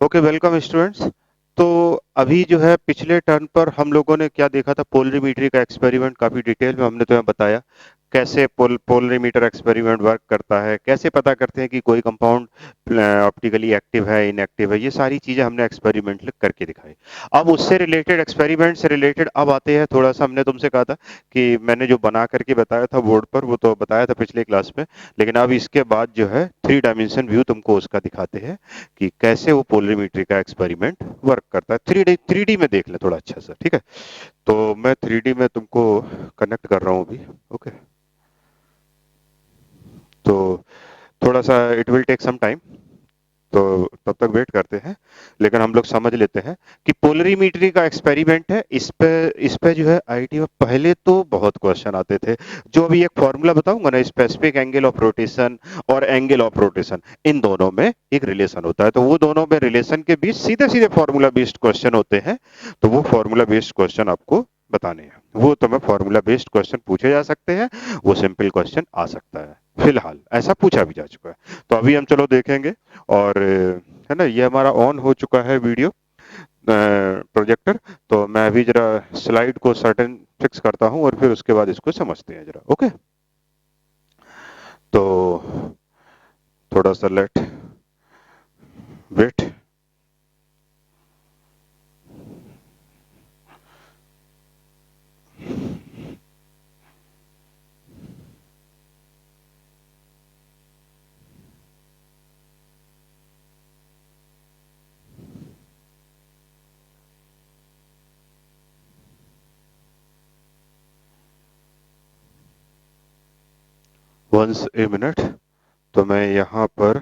Okay, welcome students. तो अभी जो है पिछले टर्न पर हम लोगों ने क्या देखा था, पोलरीमीट्री का एक्सपेरिमेंट काफी डिटेल में हमने तुम्हें बताया कैसे पोलरीमीटर एक्सपेरिमेंट वर्क करता है, कैसे पता करते हैं कि कोई कंपाउंड ऑप्टिकली एक्टिव है इनएक्टिव है। ये सारी चीजें हमने एक्सपेरिमेंट करके दिखाई। अब उससे रिलेटेड एक्सपेरिमेंट से रिलेटेड अब आते हैं, थोड़ा सा हमने तुमसे कहा था कि मैंने जो बना करके बताया था बोर्ड पर वो तो बताया था पिछले क्लास में, लेकिन अब इसके बाद जो है 3 डायमेंशन व्यू तुमको उसका दिखाते हैं कि कैसे वो पोलरीमीट्री का एक्सपेरिमेंट वर्क करता है। थ्री डी में देख ले थोड़ा अच्छा सा, ठीक है। तो मैं थ्री डी में तुमको कनेक्ट कर रहा हूँ अभी। ओके, तो थोड़ा सा it will take some time, तो तब तक वेट करते हैं। लेकिन हम लोग समझ लेते हैं कि पोलरीमीट्री का एक्सपेरिमेंट है। इस पे जो है आईटी में पहले तो बहुत क्वेश्चन आते थे। जो अभी एक फॉर्मूला बताऊंगा ना, स्पेसिफिक एंगल ऑफ रोटेशन और एंगल ऑफ रोटेशन, इन दोनों में एक रिलेशन होता है। तो वो दोनों में रिलेशन के बीच सीधे सीधे फॉर्मूला बेस्ड क्वेश्चन होते हैं। तो वो फॉर्मूला बेस्ड क्वेश्चन आपको बताने हैं। वो तुम्हें फॉर्मूला बेस्ड क्वेश्चन पूछे जा सकते हैं, वो सिंपल क्वेश्चन आ सकता है। फिलहाल ऐसा पूछा भी जा चुका है। तो अभी हम चलो देखेंगे। और है ना, ये हमारा ऑन हो चुका है वीडियो प्रोजेक्टर। तो मैं अभी जरा स्लाइड को सर्टेन फिक्स करता हूं और फिर उसके बाद इसको समझते हैं जरा। ओके, तो थोड़ा सा let wait. Once a minute. तो मैं यहाँ पर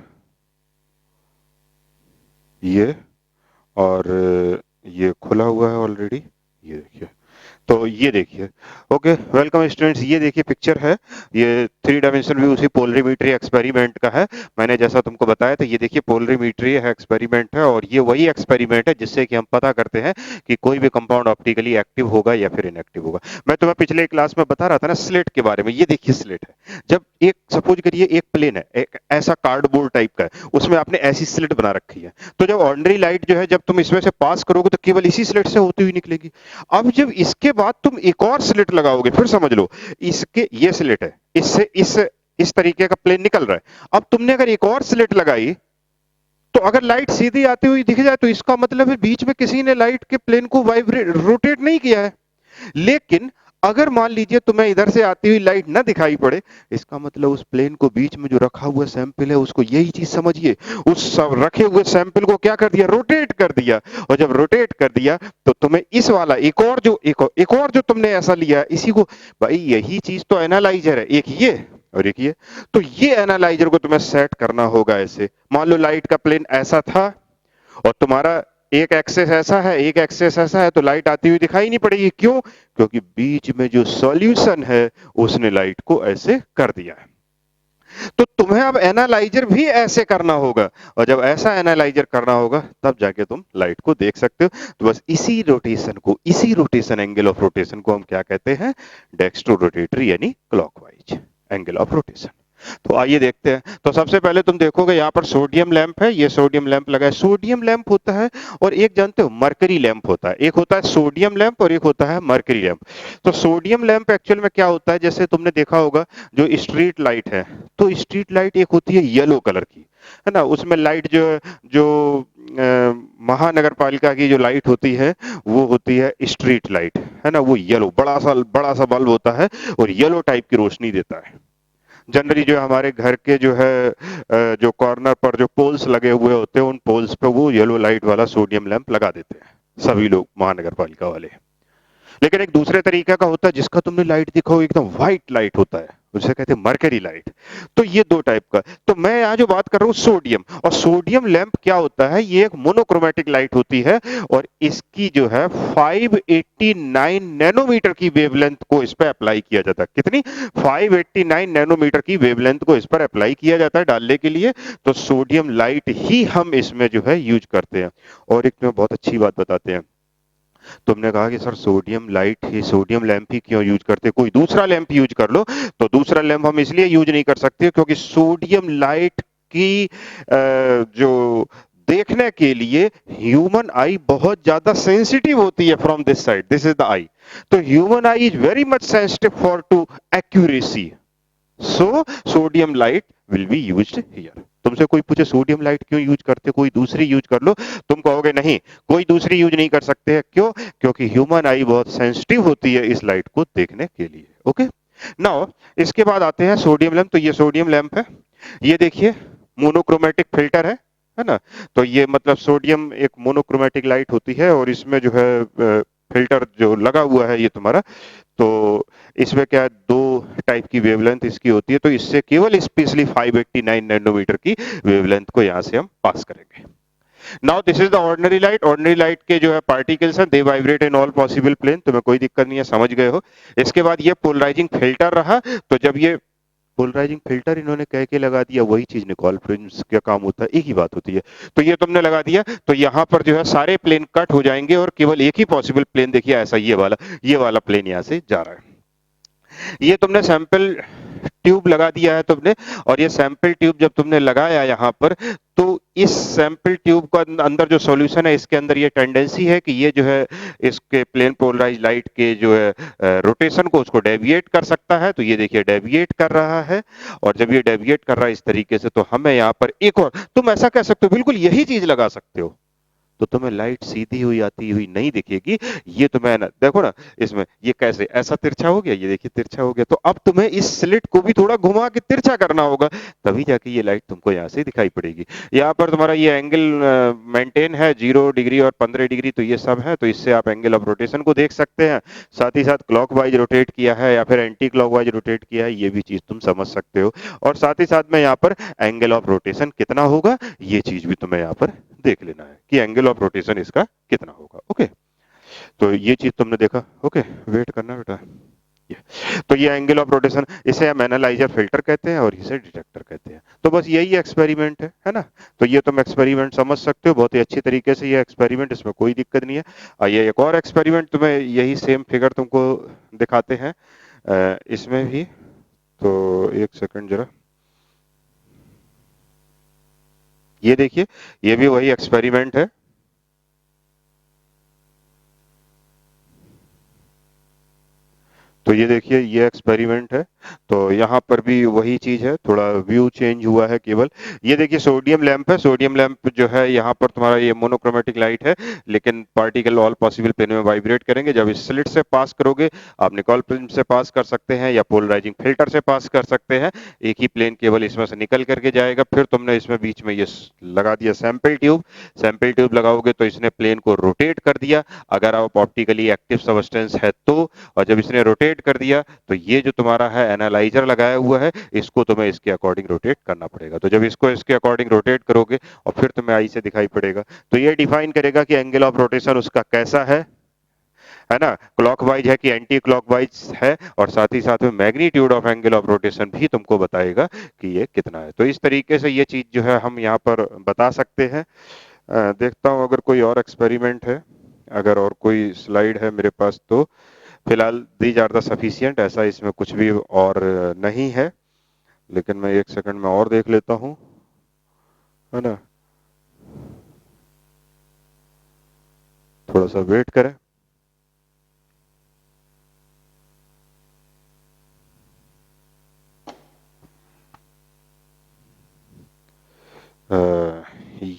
ये और ये खुला हुआ है ऑलरेडी। ये देखिए, तो ये देखिए। Okay, welcome students. ये देखिए पिक्चर है, ये 3 डायमेंशन व्यू उसी पोलरीमीट्री एक्सपेरिमेंट का है। मैंने जैसा तुमको बताया था, ये देखिए पोलरीमीट्री है एक्सपेरिमेंट है, और ये वही एक्सपेरिमेंट है जिससे कि हम पता करते हैं कि कोई भी कंपाउंड ऑप्टिकली एक्टिव होगा या फिर इनएक्टिव होगा। मैं तुम्हें पिछले क्लास में बता रहा था ना स्लिट के बारे में। ये देखिए स्लिट है। जब एक सपोज करिए एक प्लेन है, एक ऐसा कार्डबोर्ड टाइप का है, उसमें आपने ऐसी स्लिट बना रखी है। तो जब ऑर्डिनरी लाइट जो है जब तुम इसमें से पास करोगे तो केवल इसी स्लिट से होती हुई निकलेगी। अब जब इसके बाद तुम एक और स्लिट लगाओगे, फिर समझ लो इसके ये स्लिट है, इससे इस तरीके का प्लेन निकल रहा है। अब तुमने अगर एक और स्लिट लगाई, तो अगर लाइट सीधी आती हुई दिख जाए तो इसका मतलब है बीच में किसी ने लाइट के प्लेन को वाइब्रेट रोटेट नहीं किया है। लेकिन अगर मान लीजिए तुम्हें इधर से आती हुई लाइट ना दिखाई पड़े, इसका मतलब उस प्लेन को बीच में जो रखा हुआ सैंपल है उसको यही चीज समझिए, उस सब रखे हुए सैंपल को क्या कर दिया, रोटेट कर दिया। और जब रोटेट कर दिया तो तुम्हें इस वाला एक और जो तुमने ऐसा लिया इसी को, भाई यही चीज तो एनालाइजर है, एक ये और एक ये। तो ये एनालाइजर को तुम्हें सेट करना होगा ऐसे। मान लो लाइट का प्लेन ऐसा था और तुम्हारा एक एक्सेस ऐसा है, एक एक्सेस ऐसा है, तो लाइट आती हुई दिखाई नहीं पड़ेगी। क्यों? क्योंकि बीच में जो सॉल्यूशन है उसने लाइट को ऐसे कर दिया है। तो तुम्हें अब एनालाइजर भी ऐसे करना होगा, और जब ऐसा एनालाइजर करना होगा तब जाके तुम लाइट को देख सकते हो। तो बस इसी रोटेशन एंगल ऑफ रोटेशन को हम क्या कहते हैं, डेक्स्ट्रो रोटेटरी यानी क्लॉकवाइज एंगल ऑफ रोटेशन। तो आइए देखते हैं। तो सबसे पहले तुम देखोगे यहाँ पर सोडियम लैंप है, ये सोडियम लैंप लगा है। सोडियम लैंप होता है, और एक जानते हो मरकरी लैंप होता है। एक होता है सोडियम लैंप और एक होता है मरकरी लैंप। तो सोडियम लैंप एक्चुअल में क्या होता है, जैसे तुमने देखा होगा जो स्ट्रीट लाइट है, तो स्ट्रीट लाइट एक होती है येलो कलर की, है ना। उसमें लाइट जो जो महानगर पालिका की जो लाइट होती है वो होती है स्ट्रीट लाइट, है ना। वो येलो बड़ा सा बल्ब होता है और येलो टाइप की रोशनी देता है। जनरली जो हमारे घर के जो है जो कॉर्नर पर जो पोल्स लगे हुए होते हैं, उन पोल्स पे वो येलो लाइट वाला सोडियम लैंप लगा देते हैं सभी लोग, महानगर पालिका वाले। लेकिन एक दूसरे तरीके का होता है जिसका तुमने लाइट देखा हो, एकदम व्हाइट लाइट होता है, उसे कहते हैं मरकरी लाइट। तो ये दो टाइप का। तो मैं यहाँ जो बात कर रहा हूँ सोडियम, और सोडियम लैंप क्या होता है, ये एक मोनोक्रोमेटिक लाइट होती है, और इसकी जो है 589 नैनोमीटर की वेवलेंथ को इस पर अप्लाई किया जाता है। कितनी? 589 नैनोमीटर की वेवलेंथ को इस पर अप्लाई किया जाता है डालने के लिए। तो सोडियम लाइट ही हम इसमें जो है यूज करते हैं। और एक में बहुत अच्छी बात बताते हैं, तुमने कहा कि सर सोडियम लाइट ही, सोडियम लैंप ही क्यों यूज करते, कोई दूसरा लैंप यूज कर लो। तो दूसरा लैंप हम इसलिए यूज नहीं कर सकते क्योंकि सोडियम लाइट की जो देखने के लिए ह्यूमन आई बहुत ज्यादा सेंसिटिव होती है from this side, this is the eye. तो human eye is very much sensitive for to accuracy, so sodium light will be used here. तुमसे कोई पूछे सोडियम लाइट क्यों यूज करते, कोई दूसरी यूज कर लो, तुम कहोगे नहीं कोई दूसरी यूज नहीं कर सकते हैं, क्यों? क्योंकि ह्यूमन आई बहुत सेंसिटिव होती है इस लाइट को देखने के लिए। ओके, नाउ इसके बाद आते हैं सोडियम लैंप। तो ये सोडियम लैंप है, ये देखिए मोनोक्रोमेटिक फिल्टर है ना। तो ये मतलब सोडियम एक मोनोक्रोमेटिक लाइट होती है और इसमें जो है फिल्टर जो लगा हुआ है ये तुम्हारा, तो इसमें क्या है, दो टाइप की वेवलेंथ इसकी होती है, तो इससे केवल स्पेशली 589 नैनोमीटर की वेवलेंथ को यहाँ से हम पास करेंगे। Now this is the ordinary light. Ordinary light के जो है पार्टिकल्स हैं, they vibrate in all possible plane, तुम्हें कोई दिक्कत नहीं है, समझ गए हो। इसके बाद ये पोलराइजिंग फिल्टर रहा, तो जब ये पोलराइजिंग फिल्टर इन्होंने कह के लगा दिया, वही चीज निकॉल प्रिंस का काम होता है, एक ही बात होती है। तो ये तुमने लगा दिया, तो यहाँ पर जो है सारे प्लेन कट हो जाएंगे और केवल एक ही पॉसिबल प्लेन देखिए ऐसा, ये वाला प्लेन यहाँ से जा रहा है। ये तुमने सैंपल ट्यूब लगा दिया है तुमने, और ये सैंपल ट्यूब जब तुमने लगाया यहाँ पर, तो इस सैंपल ट्यूब का अंदर जो सॉल्यूशन है, इसके अंदर ये टेंडेंसी है कि ये जो है इसके प्लेन पोलराइज लाइट के जो है रोटेशन को उसको डेविएट कर सकता है। तो ये देखिए डेविएट कर रहा है, और जब ये डेविएट कर रहा है इस तरीके से, तो हमें यहाँ पर एक और, तुम ऐसा कह सकते हो बिल्कुल यही चीज लगा सकते हो, तो तुम्हें लाइट सीधी हुई आती हुई नहीं दिखेगी। ये तुम्हें ना, देखो ना इसमें ये कैसे ऐसा तिरछा हो गया, ये देखिए तिरछा हो गया, तो अब तुम्हें इस स्लिट को भी थोड़ा घुमा के तिरछा करना होगा, तभी जाके ये लाइट तुमको यहाँ से दिखाई पड़ेगी। यहाँ पर तुम्हारा ये एंगल मेंटेन है 0 डिग्री और 15 डिग्री, तो ये सब है, तो इससे आप एंगल ऑफ रोटेशन को देख सकते हैं। साथ ही साथ क्लॉकवाइज रोटेट किया है या फिर एंटी क्लॉकवाइज रोटेट किया है, ये भी चीज तुम समझ सकते हो। और साथ ही साथ में यहाँ पर एंगल ऑफ रोटेशन कितना होगा, ये चीज भी तुम्हें यहाँ पर देख लेना है कि एंगल ऑफ रोटेशन इसका कितना होगा। ओके, तो ये चीज तुमने देखा। ओके, वेट करना बेटा। ये तो ये एंगल ऑफ रोटेशन, इसे हम एनालाइजर फिल्टर कहते हैं और इसे डिटेक्टर कहते हैं। तो बस यही एक्सपेरिमेंट है ना। तो ये तुम एक्सपेरिमेंट समझ सकते हो बहुत ही अच्छी तरीके से, ये एक्सपेरिमेंट, इसमें कोई दिक्कत नहीं है। आइए एक और एक्सपेरिमेंट तुम्हें यही सेम फिगर तुमको दिखाते हैं इसमें भी। तो एक सेकंड जरा, ये देखिए ये भी वही एक्सपेरिमेंट है। तो ये देखिए ये एक्सपेरिमेंट है, तो यहाँ पर भी वही चीज है, थोड़ा व्यू चेंज हुआ है केवल। ये देखिए सोडियम लैंप है, सोडियम लैंप जो है यहाँ पर तुम्हारा ये मोनोक्रोमेटिक लाइट है, लेकिन पार्टिकल ऑल पॉसिबल प्लेन में वाइब्रेट करेंगे। जब इस स्लिट से पास करोगे, आप निकोल प्रिज्म से पास कर सकते हैं या पोलराइजिंग फिल्टर से पास कर सकते हैं, एक ही प्लेन केवल इसमें से निकल करके जाएगा। फिर तुमने इसमें बीच में ये लगा दिया सैंपल ट्यूब, सैंपल ट्यूब लगाओगे तो इसने प्लेन को रोटेट कर दिया, अगर आप ऑप्टिकली एक्टिव सब्सटेंस है तो। और जब इसने रोटेट कर दिया, तो ये जो तुम्हारा है एनालाइजर लगाया हुआ है, इसको तुम्हें इसके अकॉर्डिंग रोटेट करना पड़ेगा। तो जब इसको इसके अकॉर्डिंग रोटेट करोगे और फिर तुम्हें आई से दिखाई पड़ेगा, तो ये डिफाइन करेगा कि एंगल ऑफ रोटेशन उसका कैसा है ना, क्लॉकवाइज है कि एंटी क्लॉकवाइज है, और साथ ही साथ में magnitude of angle of rotation भी तुमको बताएगा कि ये कितना है। तो इस तरीके से ये चीज जो है हम यहाँ पर बता सकते हैं। देखता हूँ अगर कोई और एक्सपेरिमेंट है, अगर और कोई स्लाइड है मेरे पास, तो फिलहाल दीज आर द सफिशियंट, ऐसा इसमें कुछ भी और नहीं है, लेकिन मैं एक सेकंड में और देख लेता हूँ, है ना, थोड़ा सा वेट करें।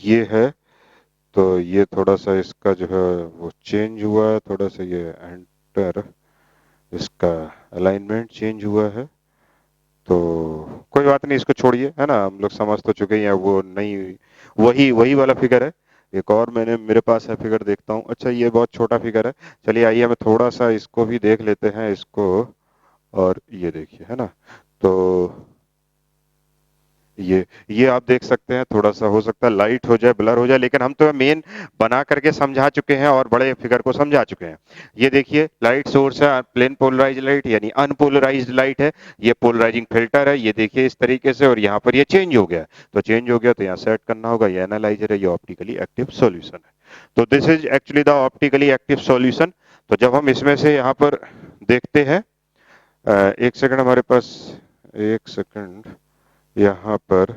ये है, तो ये थोड़ा सा इसका जो है वो चेंज हुआ है, थोड़ा सा ये एंटर, इसका अलाइनमेंट चेंज हुआ है, तो कोई बात नहीं, इसको छोड़िए, है ना, हम लोग समझ तो चुके ही हैं, वो नहीं, वही वही वाला फिगर है। एक और मैंने मेरे पास है फिगर, देखता हूँ। अच्छा ये बहुत छोटा फिगर है, चलिए आइए हमें थोड़ा सा इसको भी देख लेते हैं इसको। और ये देखिए, है ना, तो ये आप देख सकते हैं, थोड़ा सा हो सकता है लाइट हो जाए, ब्लर हो जाए, लेकिन हम तो मेन बना करके समझा चुके हैं और बड़े फिगर को समझा चुके हैं। ये देखिए लाइट सोर्स है, प्लेन पोलराइज्ड लाइट यानी अनपोलराइज्ड लाइट है, ये पोलराइजिंग फिल्टर है, ये देखिए इस तरीके से, और यहाँ पर ये चेंज हो गया, तो चेंज हो गया तो यहाँ सेट करना होगा, ये एनालाइजर है, ये ऑप्टिकली एक्टिव सॉल्यूशन है। तो this is actually the optically active solution. तो जब हम इसमें से यहाँ पर देखते हैं, एक सेकंड हमारे पास, एक सेकंड, यहाँ पर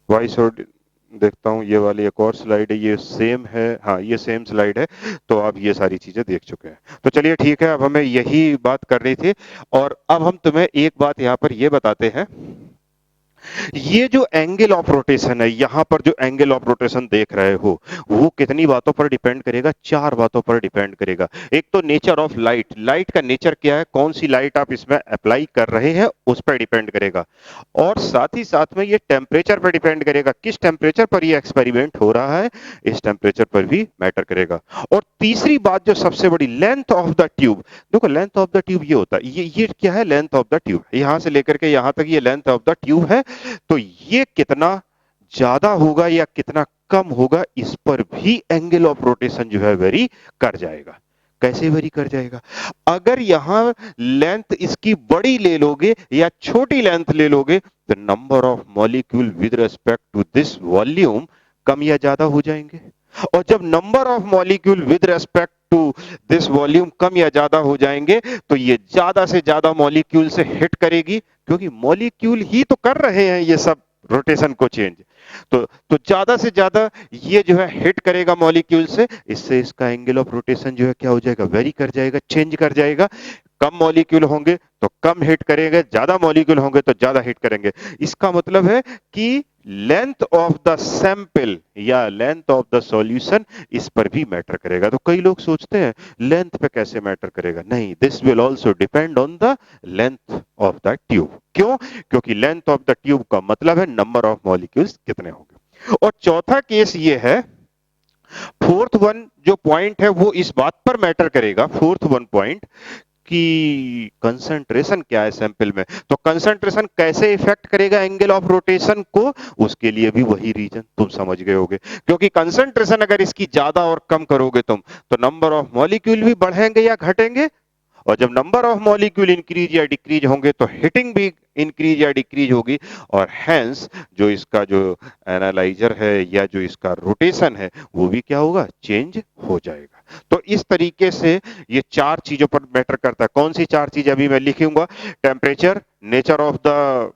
वाई सोडियम, देखता हूँ, ये वाली एक और स्लाइड है, ये सेम है, हाँ ये सेम स्लाइड है, तो आप ये सारी चीजें देख चुके हैं। तो चलिए ठीक है, अब हमें यही बात करनी थी, और अब हम तुम्हें एक बात यहाँ पर ये बताते हैं। ये जो एंगल ऑफ रोटेशन है, यहां पर जो एंगल ऑफ रोटेशन देख रहे हो, वो कितनी बातों पर डिपेंड करेगा? चार बातों पर डिपेंड करेगा। एक तो नेचर ऑफ लाइट, लाइट का नेचर क्या है, कौन सी लाइट आप इसमें अप्लाई कर रहे हैं उस पर डिपेंड करेगा। और साथ ही साथ में ये टेम्परेचर पर डिपेंड करेगा, किस टेम्परेचर पर ये एक्सपेरिमेंट हो रहा है, इस टेम्परेचर पर भी मैटर करेगा। और तीसरी बात जो सबसे बड़ी, लेंथ ऑफ द ट्यूब। देखो लेंथ ऑफ द ट्यूब ये होता है, ये क्या है, लेंथ ऑफ द ट्यूब, यहां से लेकर के यहां तक ये लेंथ ऑफ द ट्यूब है। तो ये कितना ज्यादा होगा या कितना कम होगा, इस पर भी एंगल ऑफ रोटेशन जो है वेरी कर जाएगा। कैसे वेरी कर जाएगा? अगर यहां लेंथ इसकी बड़ी ले लोगे या छोटी लेंथ ले लोगे, तो number of molecule with respect to this volume कम या ज्यादा हो जाएंगे। और जब number of molecule with respect to this volume कम या ज्यादा हो जाएंगे, तो ये ज्यादा से ज्यादा मॉलिक्यूल से हिट करेगी, क्योंकि मॉलिक्यूल ही तो कर रहे हैं ये सब रोटेशन को चेंज। तो ज्यादा से ज्यादा ये जो है हिट करेगा मॉलिक्यूल से, इससे इसका एंगल ऑफ रोटेशन जो है क्या हो जाएगा, वेरी कर जाएगा, चेंज कर जाएगा। कम मॉलिक्यूल होंगे तो कम हिट करेंगे, ज्यादा मॉलिक्यूल होंगे तो ज्यादा हिट करेंगे। इसका मतलब है कि लेंथ ऑफ द सैंपल या लेंथ ऑफ द सॉल्यूशन इस पर भी मैटर करेगा। तो कई लोग सोचते हैं लेंथ पे कैसे मैटर करेगा, नहीं, this will also depend on the length of the tube. क्यों? क्योंकि लेंथ ऑफ द ट्यूब का मतलब है नंबर ऑफ मॉलिक्यूल्स कितने होंगे। और चौथा केस ये है, फोर्थ वन जो पॉइंट है वो इस बात पर मैटर करेगा, फोर्थ वन पॉइंट, कि कंसंट्रेशन क्या है सैंपल में। तो कंसंट्रेशन कैसे इफेक्ट करेगा एंगल ऑफ रोटेशन को, उसके लिए भी वही रीजन तुम समझ गए होगे। क्योंकि कंसंट्रेशन अगर इसकी ज्यादा और कम करोगे तुम, तो नंबर ऑफ मॉलिक्यूल भी बढ़ेंगे या घटेंगे। और जब नंबर ऑफ मॉलिक्यूल इंक्रीज या डिक्रीज होंगे, तो हिटिंग भी इंक्रीज या डिक्रीज होगी, और हेंस जो इसका जो एनालाइजर है या जो इसका रोटेशन है वो भी क्या होगा, चेंज हो जाएगा। तो इस तरीके से ये चार चीजों पर मैटर करता है। कौन सी चार चीजें अभी मैं लिखूंगा? Temperature, nature of the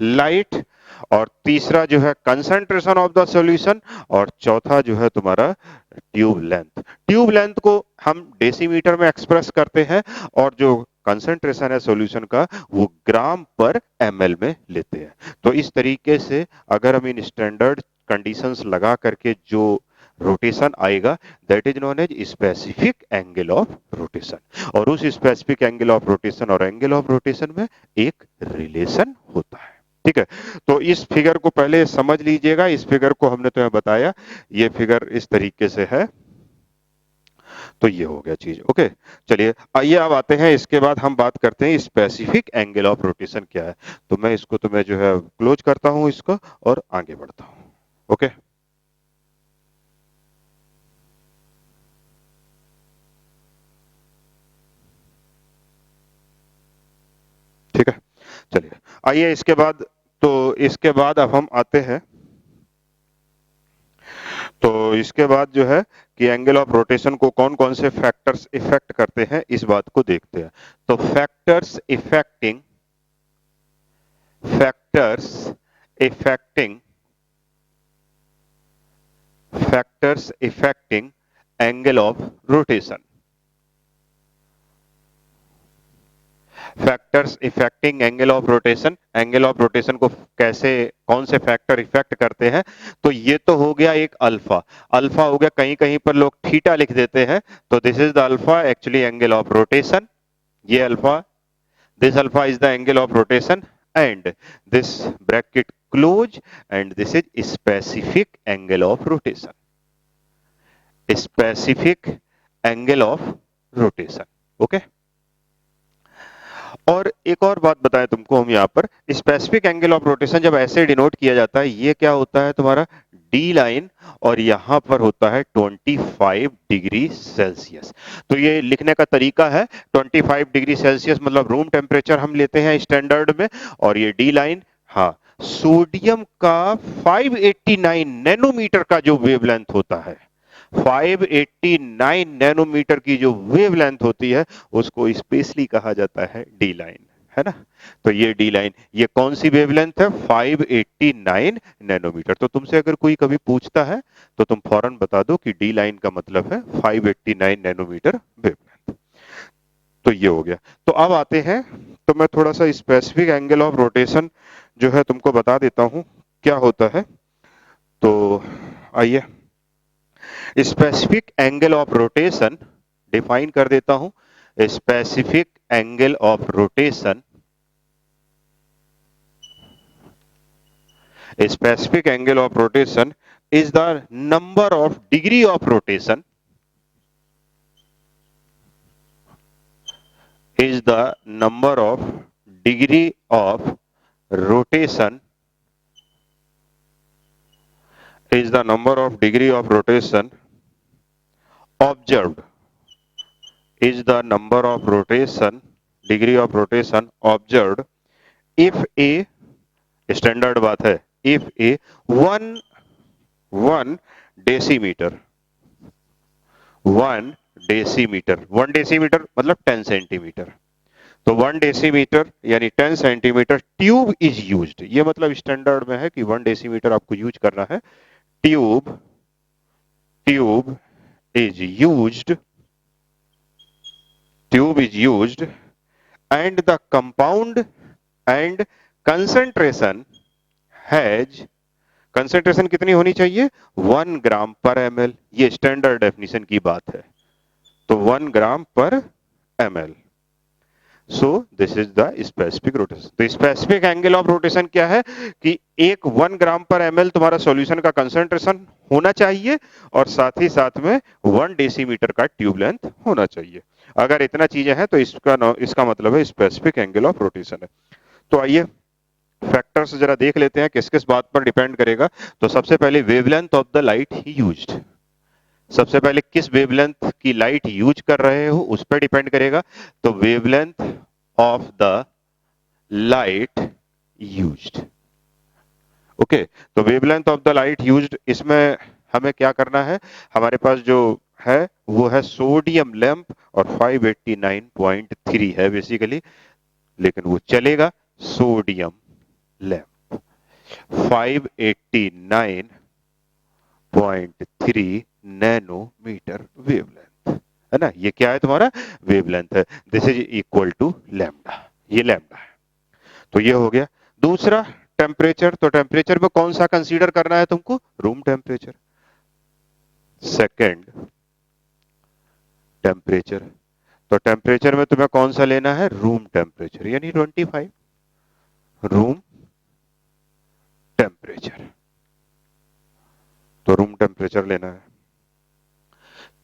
light, और तीसरा जो है कंसंट्रेशन ऑफ द सॉल्यूशन, और चौथा जो है तुम्हारा ट्यूब लेंथ। ट्यूब लेंथ को हम डेसीमीटर में एक्सप्रेस करते हैं, और जो कंसंट्रेशन है सॉल्यूशन का वो ग्राम पर एमएल में लेते हैं। तो इस तरीके से अगर हम इन स्टैंडर्ड कंडीशंस लगा करके जो रोटेशन आएगा, that is known as specific angle of rotation. और उस स्पेसिफिक एंगल ऑफ रोटेशन और एंगल ऑफ रोटेशन में एक रिलेशन होता है। ठीक है, तो इस फिगर को पहले समझ लीजिएगा। इस फिगर को हमने तुम्हें बताया, ये फिगर इस तरीके से है। तो ये हो गया चीज, ओके। चलिए आइए अब आते हैं, इसके बाद हम बात करते हैं स्पेसिफिक एंगल ऑफ रोटेशन क्या है। तो मैं इसको तुम्हें जो है क्लोज करता हूं इसको, और आगे बढ़ता हूं, ओके। ठीक है, चलिए आइए इसके बाद, तो इसके बाद अब हम आते हैं, तो इसके बाद जो है कि एंगल ऑफ रोटेशन को कौन कौन से फैक्टर्स इफेक्ट करते हैं, इस बात को देखते हैं। तो factors affecting factors affecting angle of rotation, factors affecting angle of rotation. Angle of rotation को कैसे, कौन से फैक्टर इफेक्ट करते हैं? तो ये तो हो गया एक अल्फा, अल्फा हो गया, कहीं कहीं पर लोग थीटा लिख देते हैं, तो this is the alpha, actually angle of rotation, ये alpha, this alpha is the angle of rotation, and this bracket close, and this is specific angle of rotation, specific angle of rotation, okay। और एक और बात बताएं तुमको हम यहाँ पर, स्पेसिफिक एंगल ऑफ रोटेशन जब ऐसे डिनोट किया जाता है, ये क्या होता है तुम्हारा डी लाइन, और यहां पर होता है 25 डिग्री सेल्सियस। तो ये लिखने का तरीका है, 25 डिग्री सेल्सियस मतलब रूम टेम्परेचर हम लेते हैं स्टैंडर्ड में, और ये डी लाइन, हाँ, सोडियम का 589 नैनोमीटर का जो वेवलेंथ होता है, 589 नैनोमीटर की जो वेवलेंथ होती है, उसको स्पेशली कहा जाता है डी लाइन, है ना। तो ये डी लाइन, ये कौन सी वेवलेंथ है? 589 नैनोमीटर। तो तुमसे अगर कोई कभी पूछता है तो तुम फौरन बता दो कि डी लाइन का मतलब है 589 नैनोमीटर वेवलेंथ। तो ये हो गया। तो अब आते हैं, तो मैं थोड़ा सा स्पेसिफिक एंगल ऑफ रोटेशन जो है तुमको बता देता हूं क्या होता है। तो आइए, specific angle of rotation define कर देता हूं। Specific angle of rotation, specific angle of rotation is the number of degree of rotation, is the number of degree of rotation, is the number of degree of rotation observed, is the number of rotation, degree of rotation observed if a, standard बात है, if a 1 decimetre, 1 decimetre मतलब 10 centimetre. तो 1 decimetre यानी 10 centimetre tube is used, ये मतलब standard में है कि 1 डेसीमीटर आपको यूज करना है। Tube, tube is used, tube is used and the compound and concentration has, concentration कितनी होनी चाहिए? 1 ग्राम पर ml, ये स्टैंडर्ड डेफिनेशन की बात है। तो 1 ग्राम पर ml। So this is the specific rotation. तो स्पेसिफिक एंगल ऑफ रोटेशन क्या है कि एक 1 ग्राम पर ml तुम्हारा सॉल्यूशन का कंसेंट्रेशन होना चाहिए और साथ ही साथ में 1 डेसीमीटर का ट्यूब लेंथ होना चाहिए। अगर इतना चीजें हैं तो इसका मतलब है स्पेसिफिक एंगल ऑफ रोटेशन है। तो आइए फैक्टर्स जरा देख लेते हैं किस किस बात पर डिपेंड करेगा। तो सबसे पहले wavelength of the light used, सबसे पहले किस वेवलेंथ की लाइट यूज कर रहे हो उस पर डिपेंड करेगा। तो wavelength of the light used, okay. तो wavelength of the light used, इसमें हमें क्या करना है, हमारे पास जो है वो है सोडियम लैंप और 589.3 है बेसिकली, लेकिन वो चलेगा सोडियम लैंप 589.3 नैनोमीटर वेवलेंथ, है ना। ये क्या है तुम्हारा? वेवलेंथ है। This is equal to lambda, ये लैम्डा है। तो ये हो गया। दूसरा टेम्परेचर, तो टेम्परेचर में कौन सा कंसीडर करना है तुमको? Room temperature. सेकंड टेम्परेचर, तो टेम्परेचर में तुम्हें कौन सा लेना है? रूम टेम्परेचर यानी 25, रूम टेम्परेचर। तो रूम टेम्परेचर लेना है।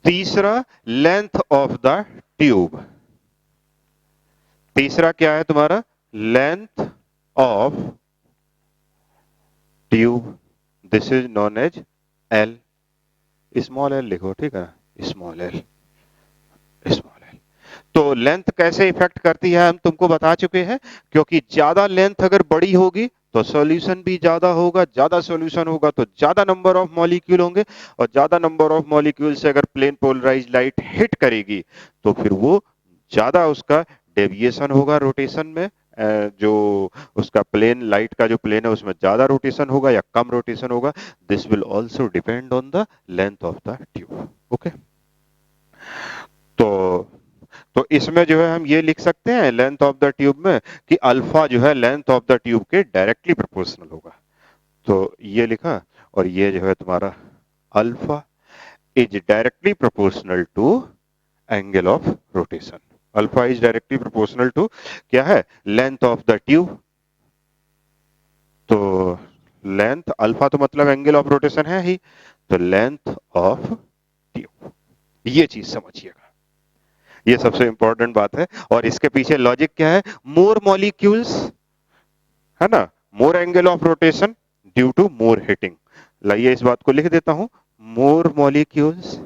तीसरा लेंथ ऑफ द ट्यूब, तीसरा क्या है तुम्हारा? Length of tube, this is known as L, small L लिखो, ठीक है, स्मॉल एल, स्मॉल एल। तो लेंथ कैसे इफेक्ट करती है हम तुमको बता चुके हैं, क्योंकि ज्यादा लेंथ अगर बड़ी होगी तो सॉल्यूशन भी ज्यादा होगा, ज्यादा सॉल्यूशन होगा तो ज्यादा नंबर ऑफ मॉलिक्यूल होंगे, और ज्यादा नंबर ऑफ मॉलिक्यूल से अगर प्लेन पोलराइज लाइट हिट करेगी तो फिर वो ज्यादा उसका डेविएशन होगा रोटेशन में, जो उसका प्लेन लाइट का जो प्लेन है उसमें ज्यादा रोटेशन होगा या कम रोटेशन होगा। This will also depend on the length of the tube, okay. तो तो इसमें जो है हम ये लिख सकते हैं लेंथ ऑफ द ट्यूब में कि अल्फा जो है लेंथ ऑफ द ट्यूब के डायरेक्टली प्रोपोर्शनल होगा। तो ये लिखा, और ये जो है तुम्हारा alpha is directly proportional to angle of rotation. Alpha is directly proportional to क्या है? Length of the tube. तो लेंथ अल्फा तो मतलब एंगल ऑफ रोटेशन है ही, तो लेंथ ऑफ ट्यूब, ये चीज समझिएगा, ये सबसे इंपॉर्टेंट बात है। और इसके पीछे लॉजिक क्या है? मोर मॉलिक्यूल्स, है ना, more angle of rotation due to more hitting. लाइए इस बात को लिख देता हूं, more molecules,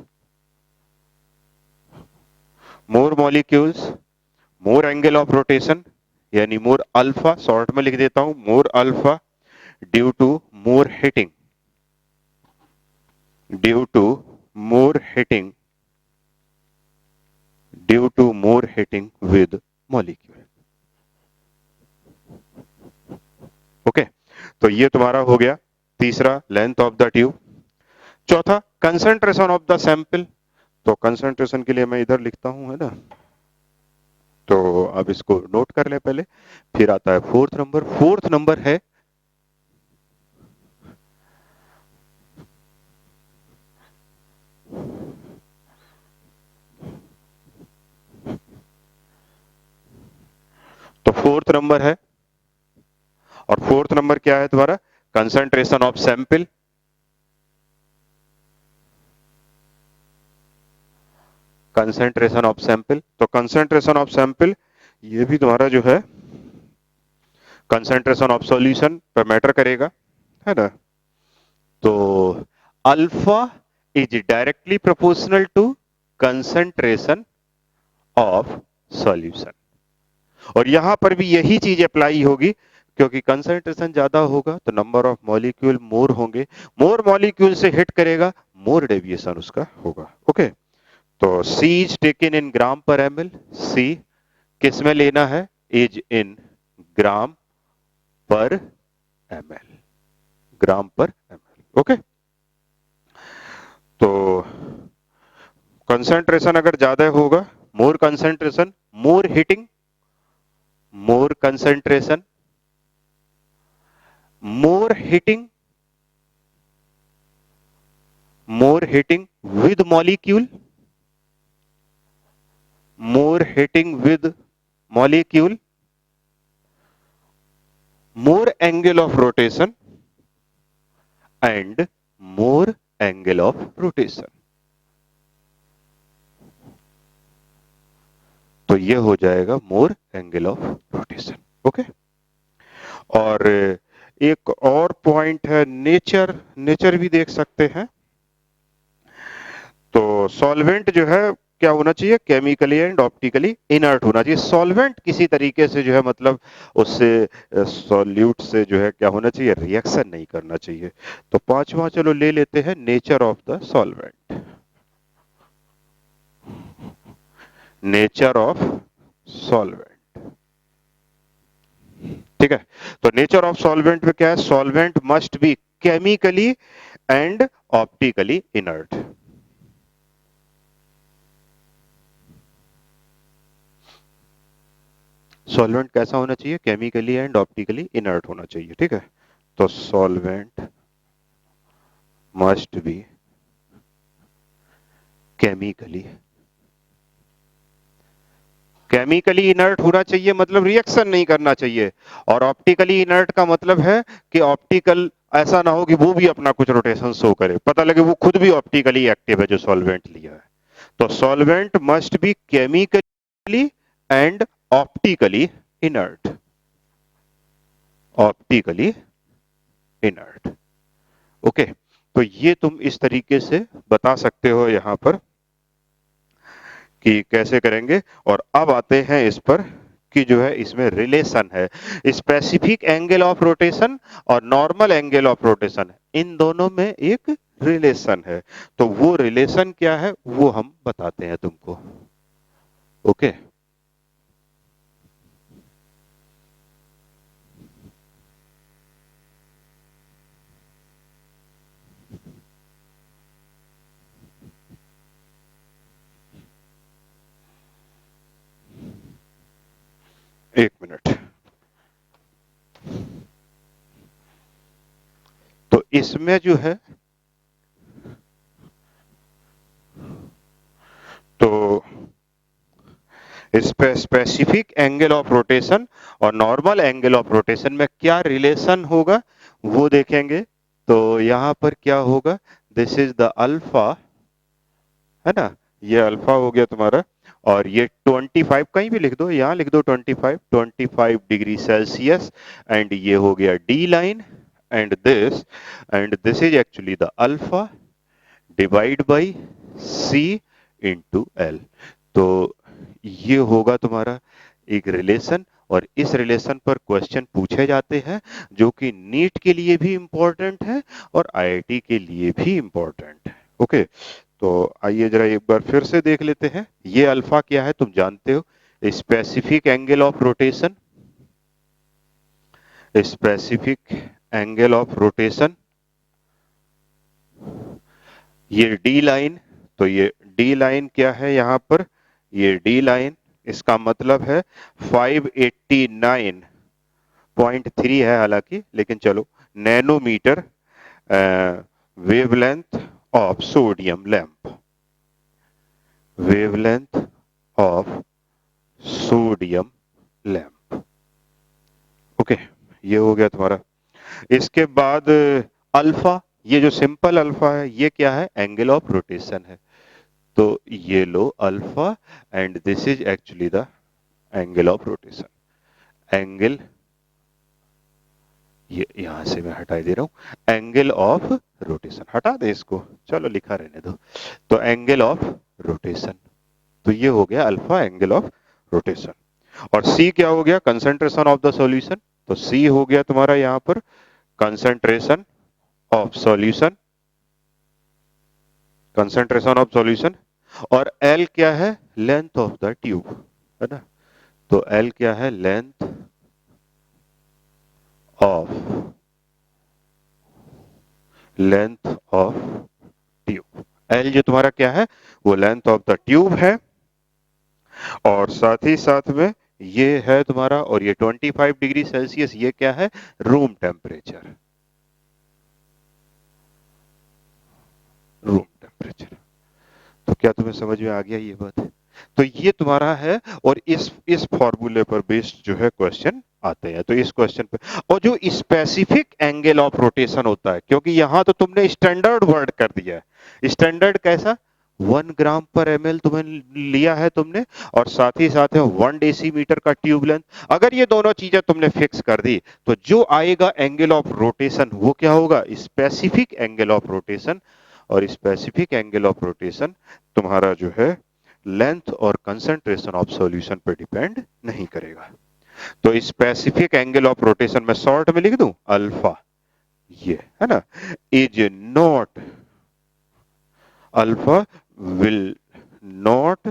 more molecules, more angle of rotation यानी मोर अल्फा, शॉर्ट में लिख देता हूं more alpha due to more hitting, due to more hitting, due to more hitting with molecule. Okay, तो ये तुम्हारा हो गया तीसरा, लेंथ ऑफ द ट्यूब। चौथा, कंसंट्रेशन ऑफ द सैंपल। तो कंसंट्रेशन के लिए मैं इधर लिखता हूं, है ना, तो अब इसको नोट कर ले पहले। फिर आता है फोर्थ नंबर। फोर्थ नंबर है तो फोर्थ नंबर है, और फोर्थ नंबर क्या है तुम्हारा? Concentration of sample. Concentration of sample, तो कंसंट्रेशन ऑफ सैंपल ये भी तुम्हारा जो है कंसंट्रेशन ऑफ सॉल्यूशन पर मैटर करेगा, है ना। तो alpha is directly proportional to concentration of solution, और यहां पर भी यही चीज अप्लाई होगी, क्योंकि कंसंट्रेशन ज्यादा होगा तो नंबर ऑफ मॉलिक्यूल मोर होंगे, मोर मॉलिक्यूल से हिट करेगा, मोर डेविएशन उसका होगा। ओके, तो C इज टेकन इन ग्राम पर ml। C किस में लेना है? इज इन ग्राम पर ml, ग्राम पर ml। ओके, तो कंसंट्रेशन अगर ज्यादा होगा, more concentration, more hitting, more concentration, more hitting, more hitting with molecule, more hitting with molecule, more angle of rotation and more angle of rotation। तो ये हो जाएगा more angle of rotation। Okay, और एक और पॉइंट है nature, nature भी देख सकते हैं। तो सॉल्वेंट जो है क्या होना चाहिए? केमिकली एंड ऑप्टिकली इनर्ट होना चाहिए। सॉल्वेंट किसी तरीके से जो है मतलब उससे सॉल्यूट से जो है क्या होना चाहिए? रिएक्शन नहीं करना चाहिए। तो पांचवा चलो ले लेते हैं nature of the solvent. Nature of solvent, ठीक है। तो नेचर ऑफ सॉल्वेंट में क्या है? Solvent must be chemically and optically inert. Solvent कैसा होना चाहिए? केमिकली एंड ऑप्टिकली इनर्ट होना चाहिए, ठीक है। तो solvent must be chemically, chemically inert होना चाहिए मतलब रिएक्शन नहीं करना चाहिए, और ऑप्टिकली इनर्ट का मतलब है कि ऑप्टिकल ऐसा ना हो कि वो भी अपना कुछ रोटेशन शो करे, पता लगे वो खुद भी ऑप्टिकली एक्टिव है जो सॉल्वेंट लिया है। तो solvent must be chemically and optically inert, optically inert. Okay, तो ये तुम इस तरीके से बता सकते हो यहां पर कि कैसे करेंगे। और अब आते हैं इस पर कि जो है इसमें रिलेशन है स्पेसिफिक एंगल ऑफ रोटेशन और नॉर्मल एंगल ऑफ रोटेशन, इन दोनों में एक रिलेशन है। तो वो रिलेशन क्या है वो हम बताते हैं तुमको। ओके, एक मिनट। तो इसमें जो है तो स्पेसिफिक एंगल ऑफ रोटेशन और नॉर्मल एंगल ऑफ रोटेशन में क्या रिलेशन होगा वो देखेंगे। तो यहां पर क्या होगा? दिस इज द अल्फा, है ना, ये अल्फा हो गया तुम्हारा, और ये 25 कहीं भी लिख दो, यहां लिख दो 25 डिग्री सेल्सियस, एंड ये हो गया D line, and this is actually the alpha divide by C into L. तो ये होगा तुम्हारा एक रिलेशन, और इस रिलेशन पर क्वेश्चन पूछे जाते हैं जो कि नीट के लिए भी इंपॉर्टेंट है और आईआईटी के लिए भी इंपॉर्टेंट है। ओके, तो आइए जरा एक बार फिर से देख लेते हैं। ये अल्फा क्या है तुम जानते हो? Specific angle of rotation, specific angle of rotation, ये डी लाइन, तो ये डी लाइन क्या है यहां पर, ये डी लाइन, इसका मतलब है 589.3 है हालांकि, लेकिन चलो, nanometre wavelength of sodium lamp, wavelength of sodium lamp. Okay, ये हो गया तुम्हारा। इसके बाद अल्फा, ये जो सिंपल अल्फा है ये क्या है, एंगल ऑफ रोटेशन है। तो ये लो alpha, and this is actually the angle of rotation, angle, ये यहां से मैं हटा दे रहा हूं, एंगल ऑफ रोटेशन, हटा दे इसको, चलो लिखा रहने दो। तो एंगल ऑफ रोटेशन, तो ये हो गया अल्फा, एंगल ऑफ रोटेशन। और सी क्या हो गया, कंसंट्रेशन ऑफ द सॉल्यूशन, तो सी हो गया तुम्हारा यहां पर concentration of solution, concentration of solution. और एल क्या है, लेंथ ऑफ द ट्यूब, है ना, तो एल क्या है, length of, length of tube, L जो तुम्हारा क्या है, वो लेंथ ऑफ द ट्यूब है। और साथ ही साथ में ये है तुम्हारा, और ये 25 डिग्री सेल्सियस, ये क्या है, रूम टेम्परेचर, रूम टेम्परेचर। तो क्या तुम्हें समझ में आ गया ये बात? तो ये तुम्हारा है, और इस फॉर्मूले पर बेस्ड जो है क्वेश्चन आते हैं। तो इस क्वेश्चन पे, और जो स्पेसिफिक एंगल ऑफ रोटेशन होता है, क्योंकि यहां तो तुमने स्टैंडर्ड वर्ड कर दिया है, स्टैंडर्ड कैसा, 1 ग्राम पर ml तुम्हें लिया है तुमने, और साथ ही साथ है 1 डेसीमीटर का ट्यूब लेंथ। अगर ये दोनों चीजें तुमने फिक्स कर दी, तो जो आएगा एंगल ऑफ रोटेशन वो क्या होगा, स्पेसिफिक एंगल ऑफ रोटेशन। और स्पेसिफिक एंगल ऑफ रोटेशन तुम्हारा जो है लेंथ और कंसंट्रेशन ऑफ सॉल्यूशन पर डिपेंड नहीं करेगा। तो स्पेसिफिक एंगल ऑफ रोटेशन में शॉर्ट में लिख दूं अल्फा, ये है ना, is not, alpha will not,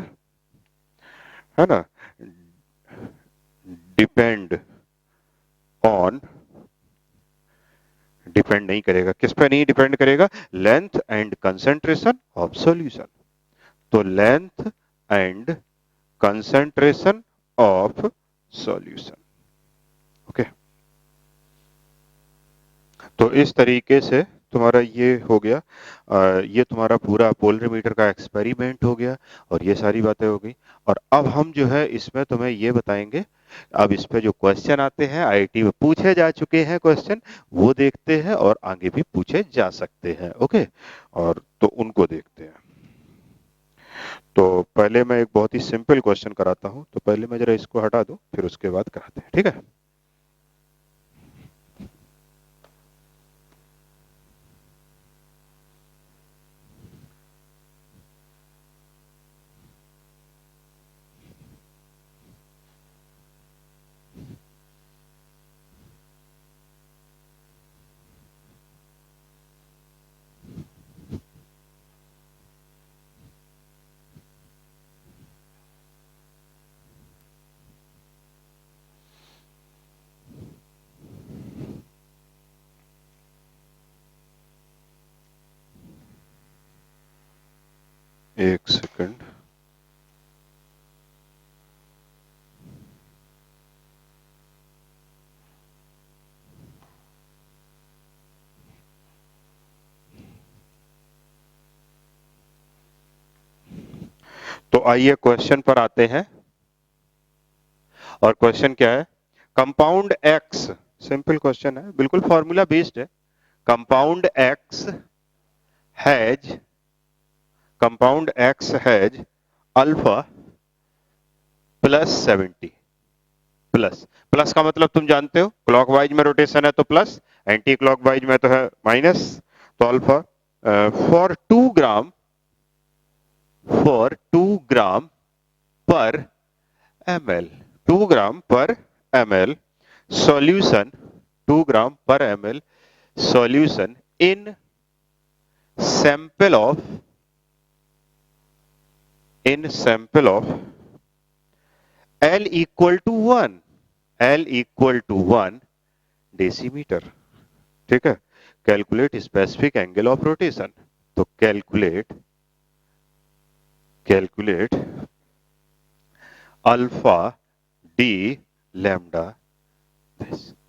है ना, डिपेंड ऑन, डिपेंड नहीं करेगा, किस पे नहीं डिपेंड करेगा, length and concentration of solution. तो length and concentration of solution. Okay, तो इस तरीके से तुम्हारा ये हो गया, ये तुम्हारा पूरा पोलरीमीटर का एक्सपेरिमेंट हो गया, और ये सारी बातें हो गई। और अब हम जो है इसमें तुम्हें ये बताएंगे, अब इस पे जो क्वेश्चन आते हैं आईआईटी में पूछे जा चुके हैं क्वेश्चन, वो देखते हैं, और आगे भी पूछे जा सकते हैं। ओके, और तो उनको देखते हैं। तो पहले मैं एक बहुत ही सिंपल क्वेश्चन कराता हूं, तो पहले मैं जरा इसको हटा दूं, फिर उसके बाद कराते हैं, ठीक है। एक सेकंड, तो आइए क्वेश्चन पर आते हैं। और क्वेश्चन क्या है, कंपाउंड एक्स, सिंपल क्वेश्चन है, बिल्कुल फॉर्मूला बेस्ड है। Compound x has, compound x has alpha +70, plus, plus का मतलब तुम जानते हो, क्लॉकवाइज में रोटेशन है तो प्लस, एंटी क्लॉकवाइज में तो है माइनस। तो alpha for 2 gram, for 2 gram पर ml, 2 ग्राम पर ml सॉल्यूशन, 2 ग्राम पर ml solution in sample of, in sample of L equal to 1, L equal to 1 decimetre, ठीक है। Calculate specific angle of rotation, तो calculate alpha D lambda,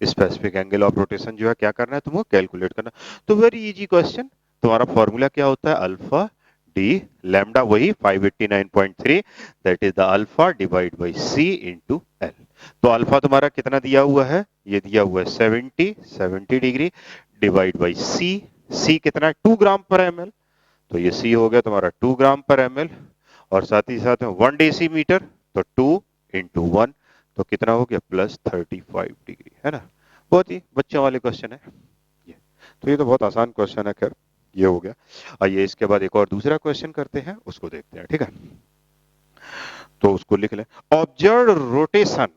specific angle of rotation जो है क्या करना है तुमको, कैलकुलेट करना। तो वेरी इजी क्वेश्चन, तुम्हारा फॉर्मूला क्या होता है, अल्फा डी लैम्डा, वही 589.3, that is the alpha divide by C into L. तो अल्फा तुम्हारा कितना दिया हुआ है, ये दिया हुआ है 70 डिग्री, डिवाइड बाई सी, सी कितना है 2 ग्राम पर एमएल, तो ये सी हो गया तुम्हारा 2 ग्राम पर एमएल, और साथ ही साथ 1 डेसीमीटर, तो 2 इंटू 1, तो कितना हो गया +35 डिग्री, है ना। बहुत ही बच्चों वाले क्वेश्चन है ये। तो ये तो बहुत आसान क्वेश्चन है, खैर ये हो गया। आइए इसके बाद एक और दूसरा क्वेश्चन करते हैं, उसको देखते हैं, ठीक है। तो उसको लिख लें, ऑब्जर्व रोटेशन,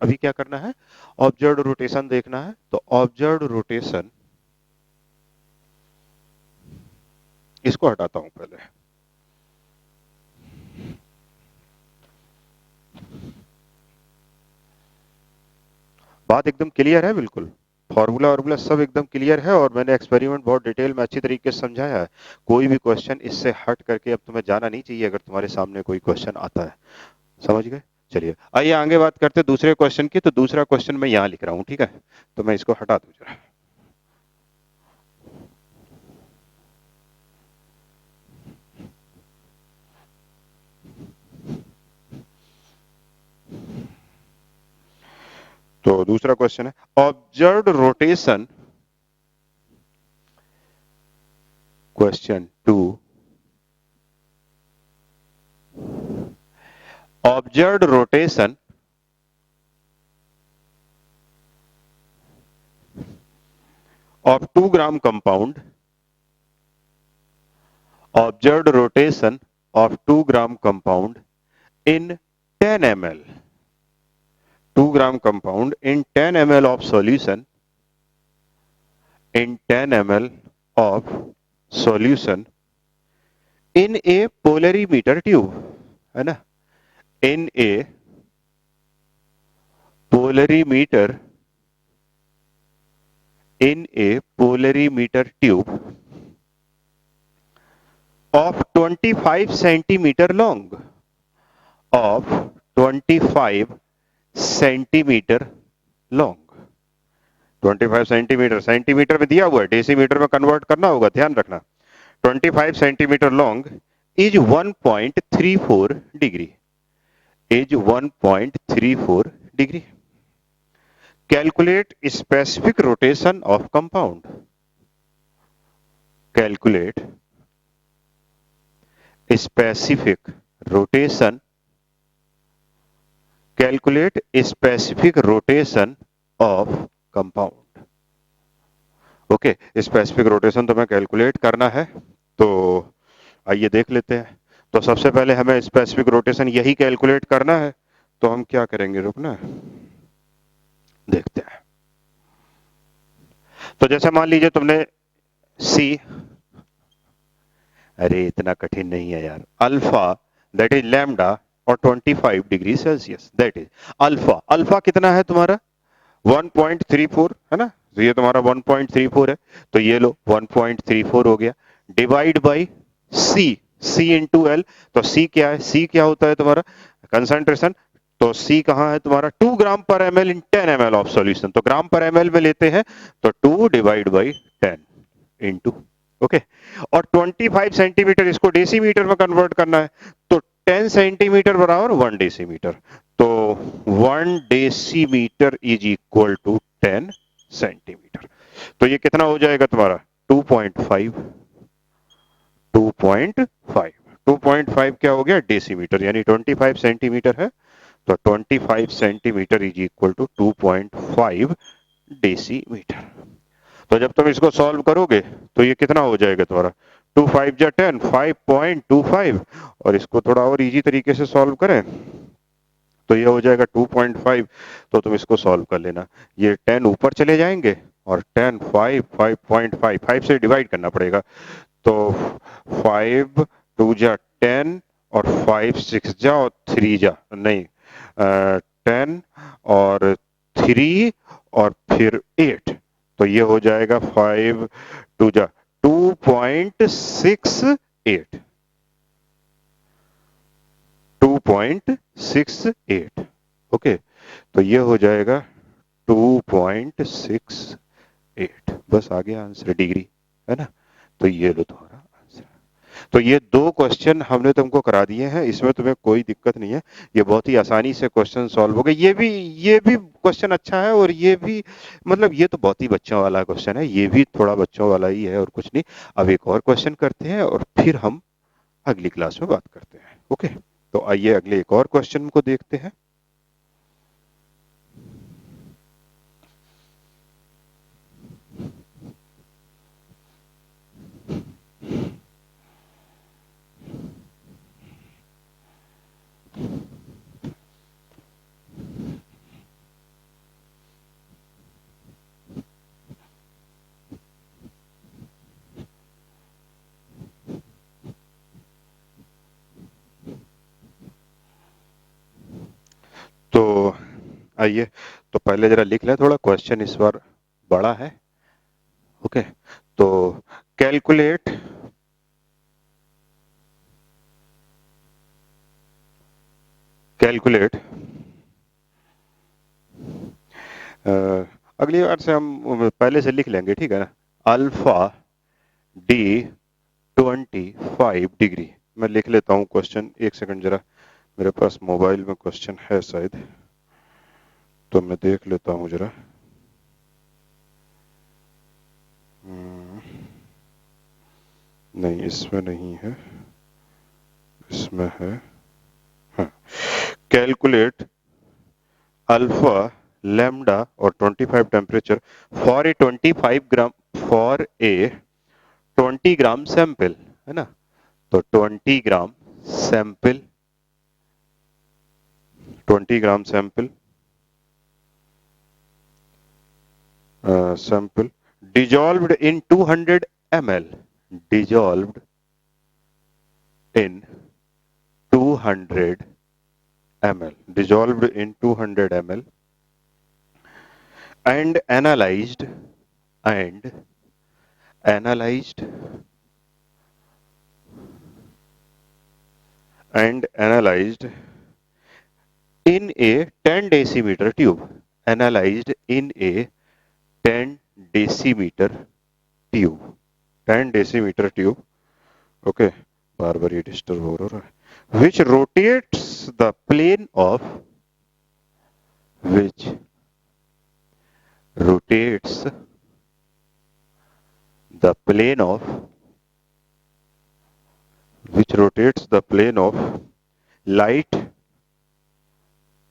अभी क्या करना है, ऑब्जर्व रोटेशन देखना है। तो ऑब्जर्व रोटेशन, इसको हटाता हूं पहले। बात एकदम क्लियर है, बिल्कुल फॉर्मूला वॉर्मूला सब एकदम क्लियर है, और मैंने एक्सपेरिमेंट बहुत डिटेल में अच्छी तरीके से समझाया है। कोई भी क्वेश्चन इससे हट करके अब तुम्हें जाना नहीं चाहिए, अगर तुम्हारे सामने कोई क्वेश्चन आता है, समझ गए। चलिए आइए आगे बात करते हैं दूसरे क्वेश्चन की। तो दूसरा क्वेश्चन मैं यहाँ लिख रहा हूँ, ठीक है, तो मैं इसको हटा दूं जरा। तो दूसरा क्वेश्चन है, observe rotation, question 2, observe rotation of 2 gram compound, observed rotation of 2 gram compound in 10 ml, 2 gram compound in 10 ml of solution, in 10 ml of solution in a polarimeter tube, है ना, in a polarimeter, in a polarimeter tube of 25 centimeter long, of 25 centimetre long, 25 centimetre, centimetre में दिया हुआ है, decimetre में convert करना होगा, ध्यान रखना। 25 centimetre long is 1.34 degree, is 1.34 degree. Calculate specific rotation of compound, calculate specific rotation, calculate specific rotation of compound. Okay, specific rotation तो मैं कैलकुलेट करना है, तो आइए देख लेते हैं। तो सबसे पहले हमें स्पेसिफिक रोटेशन यही कैलकुलेट करना है, तो हम क्या करेंगे, रुकना, देखते हैं। तो जैसे मान लीजिए तुमने सी, अरे इतना कठिन नहीं है यार, अल्फा दैट इज लैम्डा और 25 degree Celsius, that is alpha, alpha कितना है तुम्हारा 1.34, है ना, तो ये तुम्हारा 1.34 है, तो ये लो 1.34 हो गया, divide by C, C into L, तो सी क्या है, सी क्या होता है तुम्हारा कंसंट्रेशन, तो सी कहाँ है तुम्हारा 2 ग्राम पर ML in 10 ml of solution, तो ग्राम पर एमएल में लेते हैं, तो 2 डिवाइड बाई 10 इंटू, ओके, और 25 सेंटीमीटर इसको डेसीमीटर में कन्वर्ट करना है, तो 10 सेंटीमीटर बराबर 1 डेसीमीटर, तो 1 decimetre is equal to 10 centimetre, तो ये कितना हो जाएगा तुम्हारा 2.5, 2.5, 2.5 क्या हो गया डेसीमीटर, यानी 25 सेंटीमीटर है, तो 25 centimetre is equal to 2.5 decimetre. तो जब तुम इसको सॉल्व करोगे तो ये कितना हो जाएगा तुम्हारा 2 5 जा 10, 5.25, और इसको थोड़ा और इजी तरीके से सॉल्व करें तो ये हो जाएगा 2.5, तो तुम इसको सॉल्व कर लेना, ये 10 ऊपर चले जाएंगे और 10 5 5.5 5 से डिवाइड करना पड़ेगा, तो 5 2 जा 10 और 5 6 जा और 3 जा नहीं 10 और 3 और फिर 8, तो ये हो जाएगा 5 टू जा 2.68, 2.68। ओके, तो ये हो जाएगा 2.68। बस आ गया आंसर, डिग्री, है ना। तो ये लो तुम्हारा आंसर। तो ये 2 क्वेश्चन हमने तुमको करा दिए हैं, इसमें तुम्हें कोई दिक्कत नहीं है। ये बहुत ही आसानी से क्वेश्चन सॉल्व हो गए। ये भी क्वेश्चन अच्छा है, और ये भी मतलब ये तो बहुत ही बच्चों वाला क्वेश्चन है, ये भी थोड़ा बच्चों वाला ही है और कुछ नहीं। अब एक और क्वेश्चन करते हैं और फिर हम अगली क्लास में बात करते हैं। ओके, तो आइए अगले एक और क्वेश्चन को देखते हैं। तो आइए, तो पहले जरा लिख लें, थोड़ा क्वेश्चन इस बार बड़ा है। ओके, तो कैलकुलेट कैलकुलेट अगली बार से हम पहले से लिख लेंगे, ठीक है ना। Alpha D 25 degree. मैं लिख लेता हूँ क्वेश्चन, एक सेकंड जरा, मेरे पास मोबाइल में क्वेश्चन है शायद, तो मैं देख लेता हूँ जरा। नहीं, इसमें नहीं है, इसमें है। हाँ, कैलकुलेट अल्फा लैम्डा और 25 temperature for a 25 gram for a 20 gram sample, है ना। तो 20 gram sample, 20 gram sample sample dissolved in 200 ml, dissolved in 200 ml, dissolved in 200 ml and analyzed and analyzed and analyzed in a 10 decimeter tube, analyzed in a 10 decimeter tube, 10 decimeter tube। Okay, बार बार ये disturb हो रहा है। which rotates the plane of which rotates the plane of which rotates the plane of light,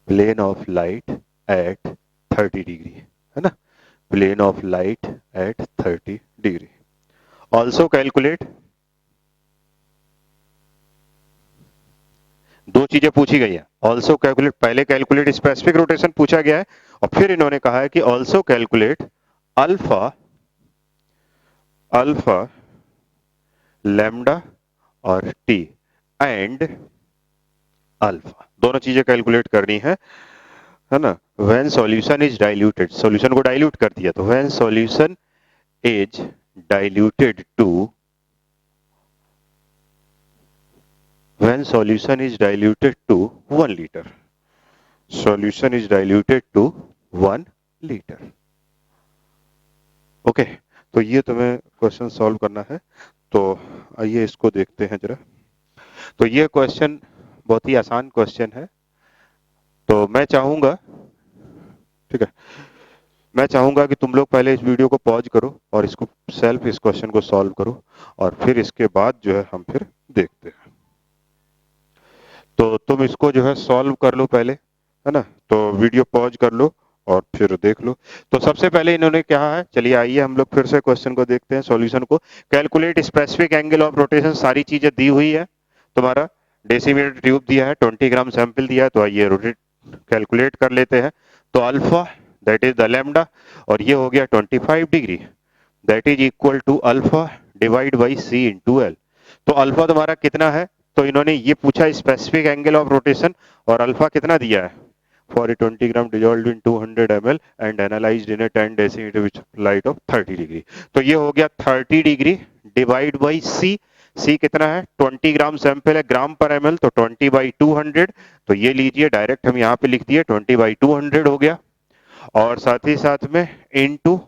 plane of light at 30 degree, है ना। plane of light at 30 degree। also calculate, दो चीजें पूछी गई है। ऑल्सो कैलकुलेट, पहले कैलकुलेट स्पेसिफिक रोटेशन पूछा गया है, और फिर इन्होंने कहा है कि also calculate alpha alpha lambda और टी एंड अल्फा, दोनों चीजें कैलकुलेट करनी है ना। When solution is diluted, solution को डाइल्यूट कर दिया, तो when solution is diluted to, when solution is diluted to 1 liter, solution is diluted to 1 liter। Okay, तो ये तुम्हें क्वेश्चन सॉल्व करना है। तो आइए इसको देखते हैं जरा। तो ये क्वेश्चन बहुत ही आसान क्वेश्चन है। तो मैं चाहूंगा, ठीक है, मैं चाहूंगा कि तुम लोग पहले इस वीडियो को पॉज करो और इसको सेल्फ इस क्वेश्चन को सॉल्व करो, और फिर इसके बाद जो है हम फिर देखते हैं। तो तुम इसको जो है सॉल्व कर लो पहले, है ना। तो वीडियो पॉज कर लो और फिर देख लो। तो सबसे पहले इन्होंने कहा है, चलिए आइए हम लोग फिर से क्वेश्चन को देखते हैं, सॉल्यूशन को। Calculate specific angle of rotation, सारी चीजें दी हुई है तुम्हारा। डेसीमीटर ट्यूब दिया है, 20 ग्राम सैंपल दिया है, तो आइए रोटेट कैलकुलेट कर लेते हैं। तो alpha that is the lambda, और ये हो गया 25 degree, that is equal to alpha divide by C into L. तो अल्फा तुम्हारा कितना है, तो इन्होंने ये पूछा स्पेसिफिक एंगल ऑफ रोटेशन, और अल्फा कितना दिया है for a 20 gram dissolved in 200 ml and analyzed in a 10 decimeter with light of 30 degree. तो ये हो गया 30 डिग्री डिवाइड बाई सी। सी कितना है? 20 ग्राम सैंपल है, ग्राम पर एमएल, तो 20 बाई 200। तो ये लीजिए, डायरेक्ट हम यहाँ पे लिख दिए 20 बाई 200 हो गया। और साथ ही साथ में इनटू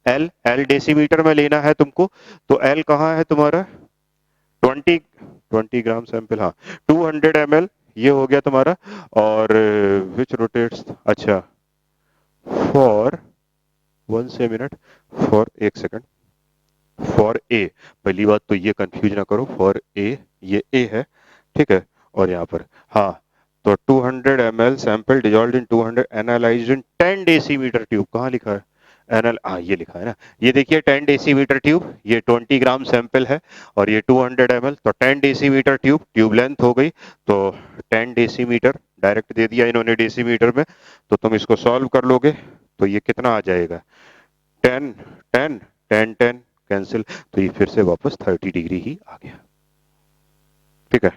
एल, एल डेसीमीटर में लेना है तुमको, तो एल कहाँ है तुम्हारा? 20 ग्राम सैंपल, हाँ 200 ml, ये हो गया तुम्हारा। और विच रोटेट्स, अच्छा for 1 minute, for 1 second, for a, पहली बात तो ये कंफ्यूज ना करो, फॉर ए, ये ए है, ठीक है। और यहाँ पर हाँ, तो 200 ml सैंपल डिजॉल्व्ड इन 200 एनालाइज्ड इन 10 डेसीमीटर ट्यूब, कहाँ लिखा है? एनल, हाँ ये लिखा है ना, ये देखिए 10 डेसीमीटर ट्यूब, ये 20 ग्राम सैंपल है और ये 200 ml, तो 10 डेसीमीटर ट्यूब, ट्यूब लेंथ हो गई, तो 10 डेसीमीटर डायरेक्ट दे दिया इन्होंने डेसीमीटर में, तो तुम इसको सॉल्व कर लोगे तो ये कितना आ जाएगा? 10 10 10 10 कैंसिल, तो ये फिर से वापस 30 डिग्री ही आ गया, ठीक है,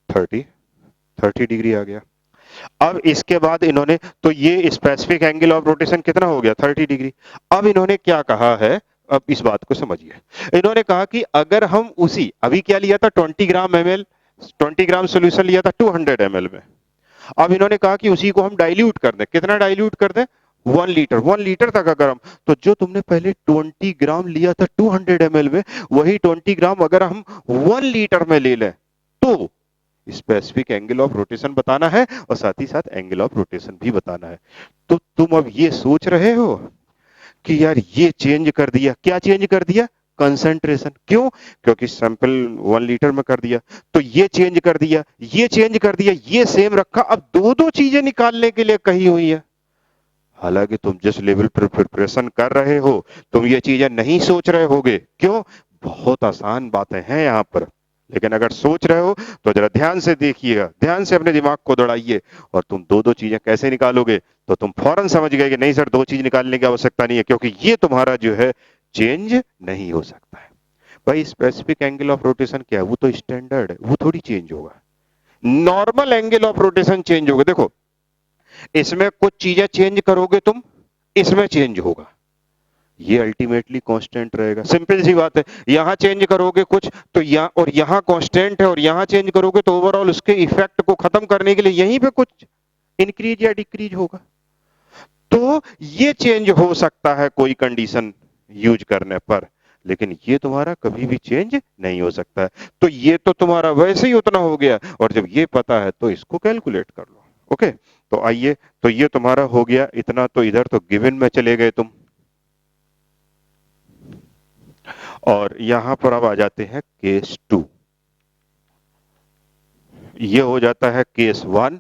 30 डिग्री आ गया। अब इसके बाद इन्होंने, तो ये स्पेसिफिक एंगल ऑफ रोटेशन कितना हो गया? 30 डिग्री। अब इन्होंने क्या कहा है, अब इस बात को समझिए। इन्होंने कहा कि अगर हम उसी, अभी क्या लिया था 20 ग्राम एमएल, 20 ग्राम सोल्यूशन लिया था 200 ml में, अब इन्होंने कहा कि उसी को हम डाइल्यूट कर दें। कितना डाइल्यूट कर दें? 1 लीटर, 1 लीटर तक अगर हम, तो जो तुमने पहले 20 ग्राम लिया था 200 ml में, वही 20 ग्राम अगर हम 1 लीटर में ले लें, तो स्पेसिफिक एंगल ऑफ रोटेशन बताना है और साथ ही साथ एंगल ऑफ रोटेशन भी बताना है। तो तुम अब ये सोच रहे हो कि यार ये चेंज कर दिया, क्या चेंज कर दिया? कंसंट्रेशन। क्यों? क्योंकि सैंपल 1 लीटर में कर दिया, तो ये चेंज कर दिया, ये चेंज कर दिया, ये सेम रखा, अब दो दो चीजें निकालने के लिए कही हुई है। हालांकि तुम जिस लेवल पर प्रिपरेशन कर रहे हो, तुम ये चीजें नहीं सोच रहे होगे। क्यों? बहुत आसान बातें हैं यहाँ पर, लेकिन अगर सोच रहे हो तो जरा ध्यान से देखिएगा, ध्यान से अपने दिमाग को दौड़ाइए, और तुम दो दो चीजें कैसे निकालोगे, तो तुम फौरन समझ गए कि नहीं सर, दो चीज निकालने की आवश्यकता नहीं है, क्योंकि ये तुम्हारा जो है चेंज नहीं हो सकता है। भाई स्पेसिफिक एंगल ऑफ रोटेशन क्या है? वो तो स्टैंडर्ड है, वो थोड़ी चेंज होगा। Normal angle of rotation change होगा। देखो, इसमें कुछ चीजें चेंज करोगे तुम, इसमें चेंज होगा, ये अल्टीमेटली कांस्टेंट रहेगा। सिंपल सी बात है, यहां चेंज करोगे कुछ तो यहां, और यहां कांस्टेंट है, और यहां चेंज करोगे तो ओवरऑल उसके इफेक्ट को खत्म करने के लिए यहीं पे कुछ इंक्रीज या डिक्रीज होगा। तो ये चेंज हो सकता है कोई कंडीशन यूज करने पर, लेकिन ये तुम्हारा कभी भी चेंज नहीं हो सकता है। तो ये तो तुम्हारा वैसे ही उतना हो गया, और जब ये पता है तो इसको कैलकुलेट कर लो। ओके, तो आइए, तो ये तुम्हारा हो गया इतना, तो इधर तो गिवन में चले गए तुम, और यहां पर अब आ जाते हैं केस 2। ये हो जाता है केस 1,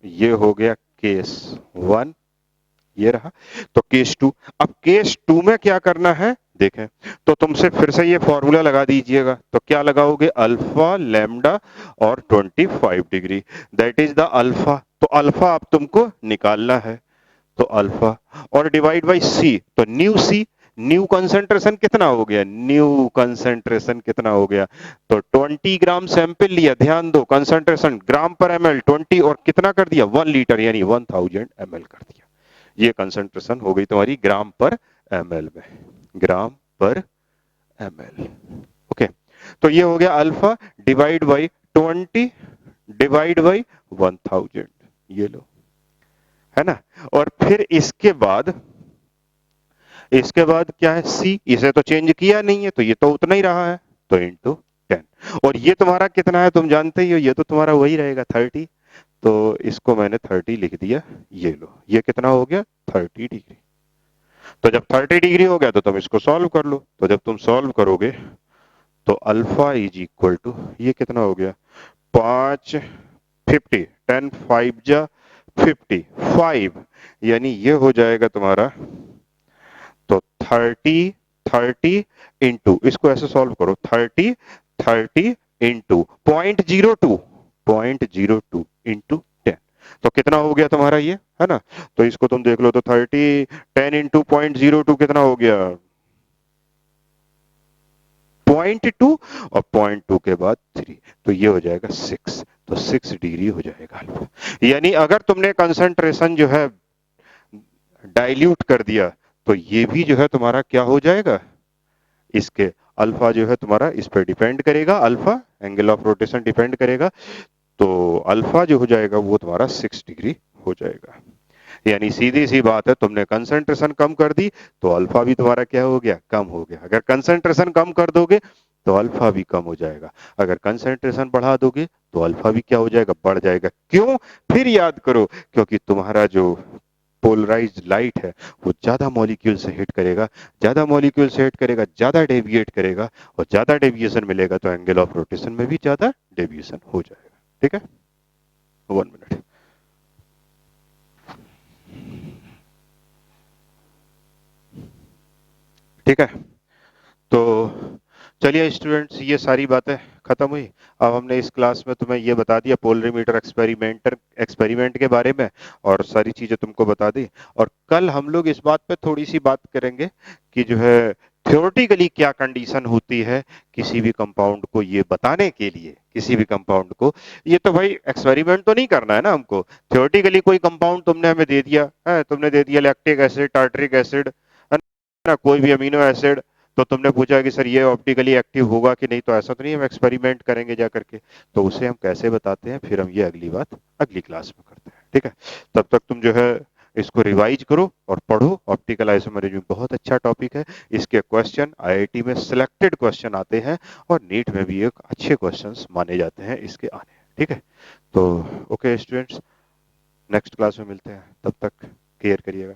ये हो गया केस 1, ये रहा। तो केस 2, अब केस 2 में क्या करना है देखें, तो तुमसे फिर से ये फॉर्मूला लगा दीजिएगा। तो क्या लगाओगे? अल्फा लैम्डा और 25 degree, that is the alpha. तो अल्फा अब तुमको निकालना है, तो अल्फा, और डिवाइड बाई सी, तो न्यू सी, न्यू कंसंट्रेशन कितना हो गया? न्यू कंसंट्रेशन कितना हो गया? तो 20 ग्राम सैंपल लिया, ध्यान दो, कंसंट्रेशन ग्राम पर एमएल 20, और कितना कर दिया? 1 लीटर, यानी 1000 ml कर दिया। ये कंसंट्रेशन हो गई तुम्हारी ग्राम पर एमएल में, ग्राम पर एमएल। ओके, तो ये हो गया alpha divide by 20 divide by 1000, ये लो, है ना। और फिर इसके बाद क्या है? सी, इसे तो चेंज किया नहीं है, तो ये तो उतना ही रहा है, तो इंटू 10। और ये तुम्हारा कितना है तुम जानते ही हो, ये तो तुम्हारा वही रहेगा 30, तो इसको मैंने 30 लिख दिया, ये लो, ये कितना हो गया? 30 डिग्री। तो जब 30 डिग्री हो गया तो तुम इसको सॉल्व कर लो, तो जब तुम सॉल्व करोगे तो अल्फा इज इक्वल टू, ये कितना हो गया? 5 50, 10 5 जा 55, यानी ये हो जाएगा तुम्हारा, तो 30 इंटू, इसको ऐसे सॉल्व करो, 30 इंटू 0.02 इंटू 10, तो कितना हो गया तुम्हारा ये, है ना। तो इसको तुम देख लो, तो 10 इंटू 0.02 कितना हो गया? 0.2, और 0.2 के बाद 3, तो ये हो जाएगा 6। तो 6 डिग्री हो जाएगा अल्फा। यानी अगर तुमने कंसंट्रेशन जो है डाइल्यूट कर दिया तो ये भी जो है तुम्हारा क्या हो जाएगा, इसके अल्फा जो है तुम्हारा इस पर डिपेंड करेगा, alpha angle of rotation depend करेगा, तो अल्फा जो हो जाएगा वो तुम्हारा 6 डिग्री हो जाएगा। यानी सीधी सी बात है, तुमने कंसंट्रेशन कम कर दी तो अल्फा भी तुम्हारा क्या हो गया, कम हो गया। अगर कंसंट्रेशन कम कर दोगे तो अल्फा भी कम हो जाएगा, अगर कंसंट्रेशन बढ़ा दोगे तो अल्फा भी क्या हो जाएगा, बढ़ जाएगा। क्यों? फिर याद करो, क्योंकि तुम्हारा जो पोलराइज्ड लाइट है वो ज्यादा मॉलिक्यूल से हिट करेगा, ज्यादा मॉलिक्यूल से हिट करेगा, ज्यादा डेविएट करेगा, और ज्यादा डेविएशन मिलेगा तो एंगल ऑफ रोटेशन में भी ज्यादा डेविएशन हो जाएगा। ठीक है, 1 मिनट। ठीक है, तो चलिए स्टूडेंट्स, ये सारी बातें खत्म हुई। अब हमने इस क्लास में तुम्हें ये बता दिया पोलरीमीटर एक्सपेरिमेंट के बारे में, और सारी चीजें तुमको बता दी। और कल हम लोग इस बात पे थोड़ी सी बात करेंगे कि जो है थ्योरेटिकली क्या कंडीशन होती है किसी भी कंपाउंड को ये बताने के लिए, किसी भी कंपाउंड को। ये तो भाई एक्सपेरिमेंट तो नहीं करना है ना हमको, थ्योरेटिकली कोई कंपाउंड तुमने हमें दे दिया है, तुमने दे दिया लैक्टिक एसिड, टार्टरिक एसिड, है ना, कोई भी अमीनो एसिड, तो तुमने पूछा कि सर ये ऑप्टिकली एक्टिव होगा कि नहीं, तो ऐसा तो नहीं हम एक्सपेरिमेंट करेंगे जा करके, तो उसे हम कैसे बताते हैं फिर हम ये अगली बात अगली क्लास में करते हैं। ठीक है, तब तक तुम जो है इसको रिवाइज करो और पढ़ो। ऑप्टिकल आइसोमेरिज्म बहुत अच्छा टॉपिक है, इसके क्वेश्चन आईआईटी में सिलेक्टेड क्वेश्चन आते हैं और नीट में भी एक अच्छे क्वेश्चंस माने जाते हैं इसके आने। ठीक है, तो ओके स्टूडेंट्स, नेक्स्ट क्लास में मिलते हैं, तब तक केयर करिएगा।